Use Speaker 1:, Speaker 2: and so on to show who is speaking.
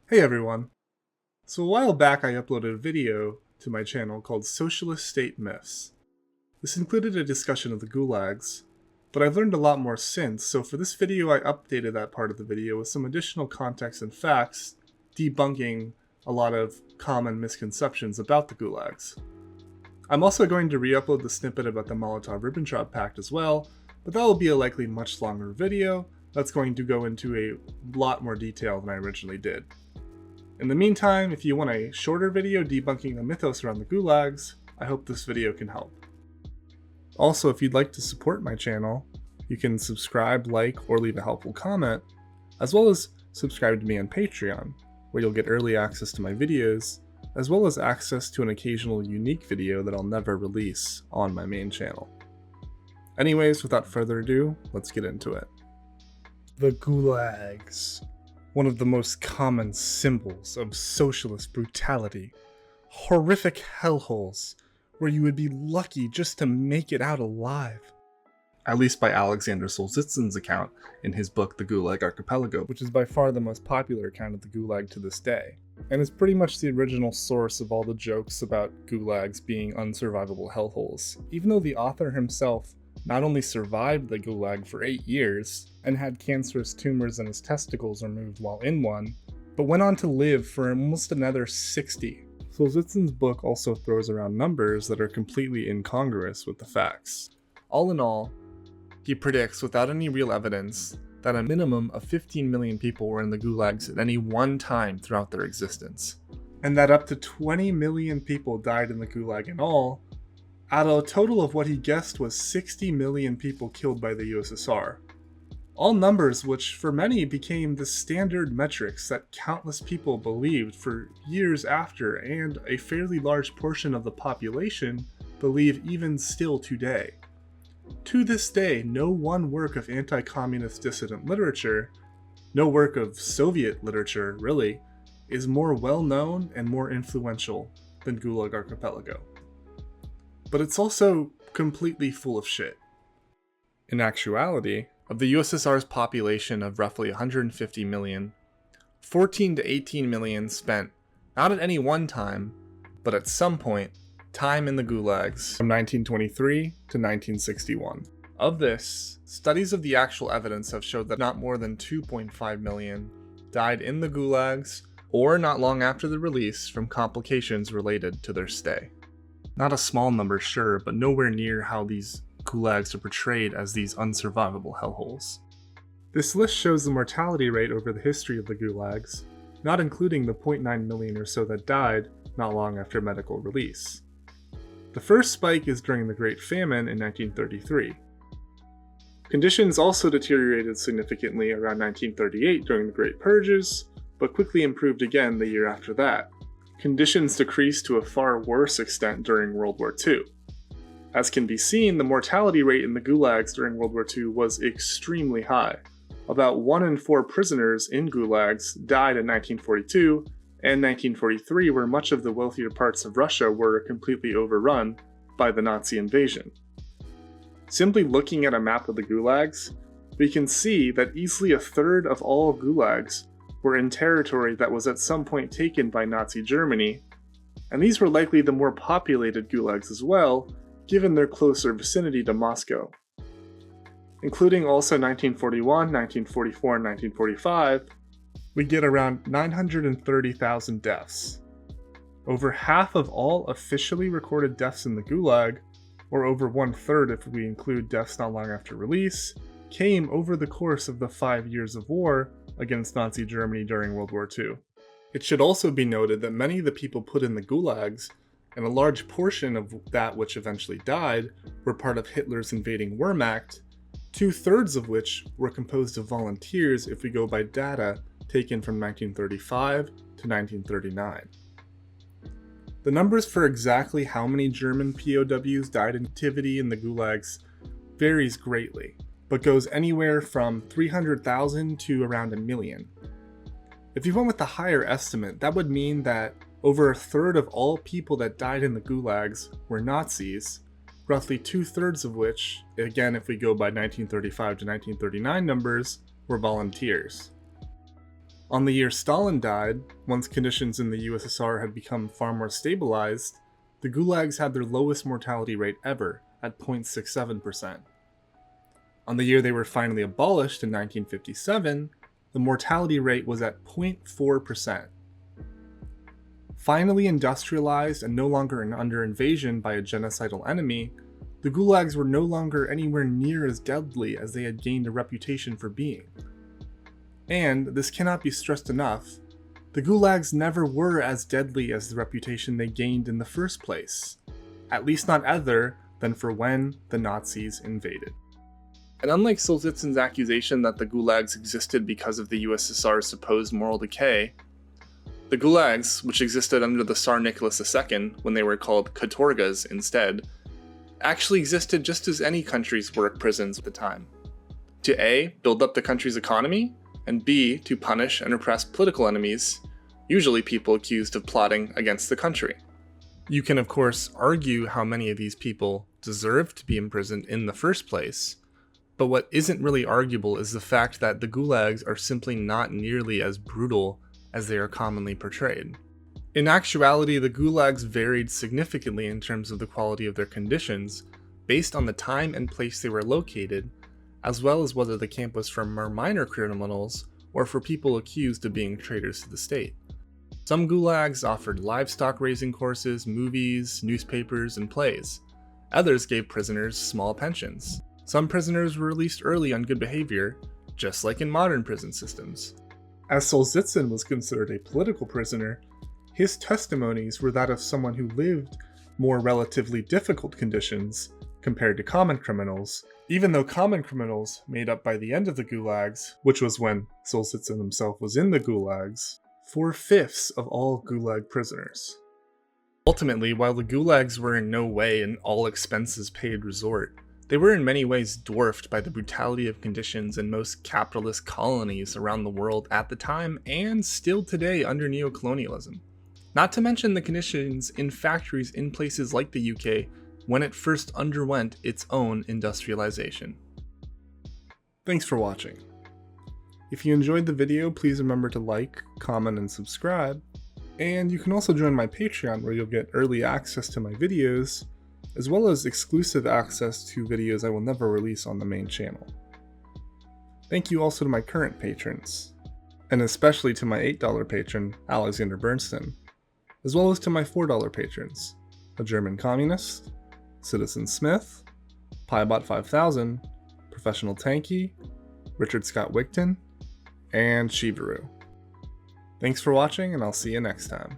Speaker 1: Hey everyone! So a while back I uploaded a video to my channel called Socialist State Myths. This included a discussion of the gulags, but I've learned a lot more since, so for this video I updated that part of the video with some additional context and facts, debunking a lot of common misconceptions about the gulags. I'm also going to re-upload the snippet about the Molotov-Ribbentrop Pact as well, but that will be a likely much longer video that's going to go into a lot more detail than I originally did. In the meantime, if you want a shorter video debunking the mythos around the gulags, I hope this video can help. Also, if you'd like to support my channel, you can subscribe, like, or leave a helpful comment, as well as subscribe to me on Patreon, where you'll get early access to my videos, as well as access to an occasional unique video that I'll never release on my main channel. Anyways, without further ado, let's get into it. The gulags. One of the most common symbols of socialist brutality. Horrific hellholes where you would be lucky just to make it out alive. At least by Alexander Solzhenitsyn's account in his book The Gulag Archipelago, which is by far the most popular account of the Gulag to this day, and is pretty much the original source of all the jokes about gulags being unsurvivable hellholes, even though the author himself not only survived the Gulag for 8 years, and had cancerous tumors in his testicles removed while in one, but went on to live for almost another 60. Solzhenitsyn's book also throws around numbers that are completely incongruous with the facts. All in all, he predicts, without any real evidence, that a minimum of 15 million people were in the gulags at any one time throughout their existence, and that up to 20 million people died in the Gulag in all, out of a total of what he guessed was 60 million people killed by the USSR. All numbers which for many became the standard metrics that countless people believed for years after, and a fairly large portion of the population believe even still today. To this day, no one work of anti-communist dissident literature, no work of Soviet literature really, is more well known and more influential than Gulag Archipelago. But it's also completely full of shit. In actuality, of the USSR's population of roughly 150 million, 14 to 18 million spent, not at any one time, but at some point, time in the gulags from 1923 to 1961. Of this, studies of the actual evidence have showed that not more than 2.5 million died in the gulags or not long after the release from complications related to their stay. Not a small number, sure, but nowhere near how these gulags are portrayed as these unsurvivable hellholes. This list shows the mortality rate over the history of the gulags, not including the 0.9 million or so that died not long after medical release. The first spike is during the Great Famine in 1933. Conditions also deteriorated significantly around 1938 during the Great Purges, but quickly improved again the year after that. Conditions decreased to a far worse extent during World War II. As can be seen, the mortality rate in the gulags during World War II was extremely high. About 1 in 4 prisoners in gulags died in 1942 and 1943, where much of the wealthier parts of Russia were completely overrun by the Nazi invasion. Simply looking at a map of the gulags, we can see that easily a third of all gulags were in territory that was at some point taken by Nazi Germany, and these were likely the more populated gulags as well, given their closer vicinity to Moscow. Including also 1941, 1944, and 1945, we get around 930,000 deaths. Over half of all officially recorded deaths in the Gulag, or over 1/3 if we include deaths not long after release, came over the course of the 5 years of war against Nazi Germany during World War II. It should also be noted that many of the people put in the gulags, and a large portion of that which eventually died, were part of Hitler's invading Wehrmacht, 2/3 of which were composed of volunteers if we go by data taken from 1935 to 1939. The numbers for exactly how many German POWs died in captivity in the gulags varies greatly, but goes anywhere from 300,000 to around 1 million. If you went with the higher estimate, that would mean that over 1/3 of all people that died in the gulags were Nazis, roughly 2/3 of which, again if we go by 1935 to 1939 numbers, were volunteers. On the year Stalin died, once conditions in the USSR had become far more stabilized, the gulags had their lowest mortality rate ever, at 0.67%. On the year they were finally abolished in 1957, the mortality rate was at 0.4%. Finally industrialized and no longer under invasion by a genocidal enemy, the gulags were no longer anywhere near as deadly as they had gained a reputation for being. And, this cannot be stressed enough, the gulags never were as deadly as the reputation they gained in the first place, at least not other than for when the Nazis invaded. And unlike Solzhenitsyn's accusation that the gulags existed because of the USSR's supposed moral decay, the gulags, which existed under the Tsar Nicholas II when they were called katorgas instead, actually existed just as any country's work prisons at the time. To A, build up the country's economy, and B, to punish and repress political enemies, usually people accused of plotting against the country. You can of course argue how many of these people deserved to be imprisoned in the first place, but what isn't really arguable is the fact that the gulags are simply not nearly as brutal as they are commonly portrayed. In actuality, the gulags varied significantly in terms of the quality of their conditions, based on the time and place they were located, as well as whether the camp was for more minor criminals or for people accused of being traitors to the state. Some gulags offered livestock raising courses, movies, newspapers, and plays. Others gave prisoners small pensions. Some prisoners were released early on good behavior, just like in modern prison systems. As Solzhenitsyn was considered a political prisoner, his testimonies were that of someone who lived more relatively difficult conditions compared to common criminals, even though common criminals made up by the end of the gulags, which was when Solzhenitsyn himself was in the gulags, 4/5 of all gulag prisoners. Ultimately, while the gulags were in no way an all-expenses-paid resort, they were in many ways dwarfed by the brutality of conditions in most capitalist colonies around the world at the time and still today under neocolonialism. Not to mention the conditions in factories in places like the UK when it first underwent its own industrialization. Thanks for watching. If you enjoyed the video, please remember to like, comment, and subscribe. And you can also join my Patreon where you'll get early access to my videos, as well as exclusive access to videos I will never release on the main channel. Thank you also to my current patrons, and especially to my $8 patron, Alexander Bernstein, as well as to my $4 patrons, a German communist, Citizen Smith, Piebot 5000, Professional Tanky, Richard Scott Wigton, and Shivaru. Thanks for watching, and I'll see you next time.